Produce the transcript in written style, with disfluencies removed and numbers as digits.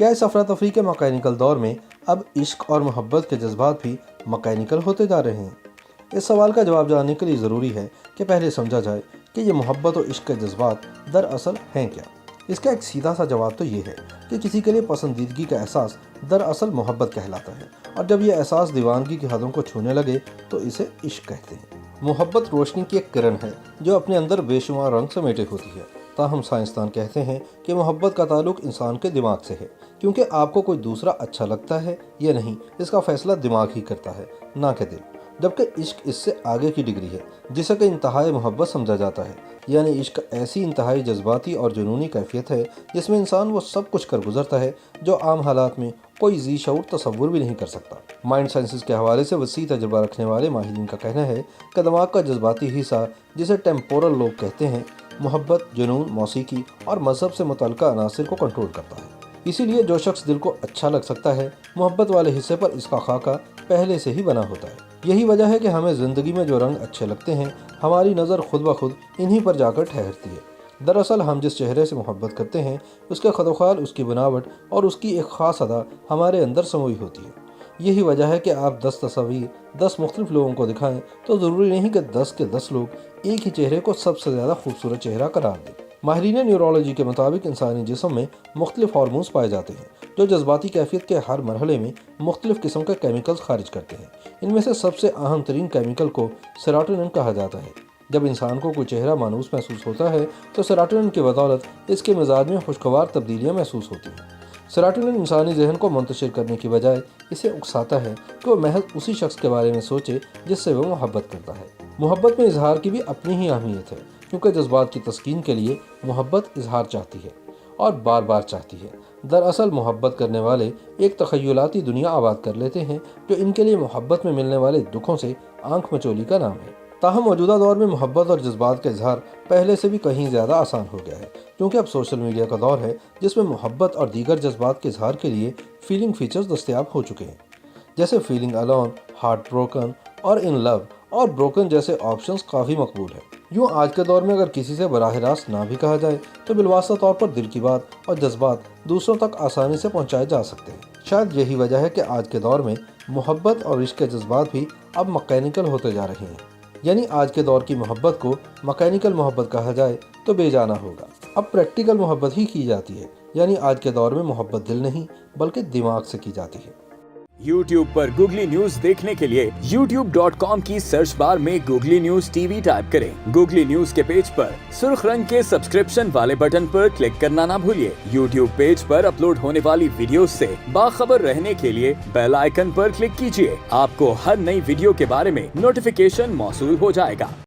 क्या इस अफरा तफरी के मैकेनिकल दौर में अब इश्क और मोहब्बत के जज्बात भी मैकेनिकल होते जा रहे हैं? इस सवाल का जवाब जानने के लिए ज़रूरी है कि पहले समझा जाए कि ये मोहब्बत और इश्क के जज्बात दरअसल हैं क्या। इसका एक सीधा सा जवाब तो ये है कि किसी के लिए पसंदीदगी का एहसास दरअसल मोहब्बत कहलाता है, और जब ये एहसास दीवानगी की हदों को छूने लगे तो इसे इश्क कहते हैं। मोहब्बत रोशनी की एक किरण है जो अपने अंदर बेशुमार रंग समेटे होती है। ताहम साइंसदान कहते हैं कि मोहब्बत का ताल्लुक इंसान के दिमाग से है, क्योंकि आपको कोई दूसरा अच्छा लगता है या नहीं इसका फैसला दिमाग ही करता है, ना कि दिल। जबकि इश्क इससे आगे की डिग्री है जिसे कि इंतहाई मोहब्बत समझा जाता है। यानी इश्क ऐसी इंतहाई जज्बाती और जुनूनी कैफियत है जिसमें इंसान वो सब कुछ कर गुजरता है जो आम हालात में कोई जी शऊर तसव्वुर भी नहीं कर सकता। माइंड साइंसेस के हवाले से वसी तजुर्बा रखने वाले माहिरीन का कहना है कि दिमाग का जज्बाती हिस्सा, जिसे टेम्पोरल लोब कहते हैं, मोहब्बत, जुनून, मौसीकी और मजहब से मुतल्लिका अनासिर को कंट्रोल करता है। इसीलिए जो शख्स दिल को अच्छा लग सकता है, मोहब्बत वाले हिस्से पर इसका खाका पहले से ही बना होता है। यही वजह है कि हमें ज़िंदगी में जो रंग अच्छे लगते हैं, हमारी नज़र खुद ब खुद इन्हीं पर जाकर ठहरती है। दरअसल हम जिस चेहरे से मोहब्बत करते हैं, उसके खदोखाल, उसकी बनावट और उसकी एक ख़ास अदा हमारे अंदर समोई होती है। यही वजह है कि आप 10 तस्वीर 10 मुख्तलिफ लोगों को दिखाएं तो ज़रूरी नहीं कि 10 के 10 लोग एक ही चेहरे को सबसे ज़्यादा खूबसूरत चेहरा करार दें। माहिरीन न्यूरोलॉजी के मुताबिक इंसानी जिस्म में मुख्तलिफ हार्मोन्स पाए जाते हैं जो जज्बाती कैफियत के हर मरहले में मुख्तलिफ किस्म के केमिकल्स खारिज करते हैं। इनमें से सबसे अहम तरीन केमिकल को सेरोटोनिन कहा जाता है। जब इंसान को कोई चेहरा मानूस महसूस होता है तो सेरोटोनिन की बदौलत इसके मिजाज में खुशगवार तब्दीलियाँ महसूस होती हैं। सेरोटोनिन इंसानी जहन को मुंतशिर करने की बजाय इसे उकसाता है कि वह महज उसी शख्स के बारे में सोचे जिससे वह मोहब्बत करता है। मोहब्बत में इजहार की भी अपनी ही अहमियत है, क्योंकि जज्बात की तस्कीन के लिए मोहब्बत इजहार चाहती है और बार बार चाहती है। दरअसल मोहब्बत करने वाले एक तखय्युलाती दुनिया आबाद कर लेते हैं जो इनके लिए मोहब्बत में मिलने वाले दुखों से आंख मचोली का नाम है। ताहम मौजूदा दौर में मोहब्बत और जज्बात का इजहार पहले से भी कहीं ज़्यादा आसान हो गया है, क्योंकि अब सोशल मीडिया का दौर है जिसमें मोहब्बत और दीगर जज्बात के इजहार के लिए फीलिंग फीचर्स दस्तयाब हो चुके हैं, जैसे फीलिंग अलोन, हार्ट ब्रोकन और इन लव और ब्रोकन जैसे ऑप्शंस काफ़ी मकबूल है। यूँ आज के दौर में अगर किसी से बराह रास्त ना भी कहा जाए तो बिलवास्ता तौर पर दिल की बात और जज्बात दूसरों तक आसानी से पहुँचाए जा सकते हैं। शायद यही वजह है कि आज के दौर में मोहब्बत और इश्क के जज्बात भी अब मैकेनिकल होते जा रहे हैं। यानी आज के दौर की मोहब्बत को मैकेनिकल मोहब्बत कहा जाए तो बेजाना होगा। अब प्रैक्टिकल मोहब्बत ही की जाती है। यानी आज के दौर में मोहब्बत दिल नहीं बल्कि दिमाग से की जाती है। YouTube पर गूगली न्यूज देखने के लिए youtube.com की सर्च बार में गूगली न्यूज टीवी टाइप करें। गूगली न्यूज के पेज पर सुर्ख रंग के सब्सक्रिप्शन वाले बटन पर क्लिक करना ना भूलिए। YouTube पेज पर अपलोड होने वाली वीडियोस से बाखबर रहने के लिए बेल आइकन पर क्लिक कीजिए। आपको हर नई वीडियो के बारे में नोटिफिकेशन मौसूल हो जाएगा।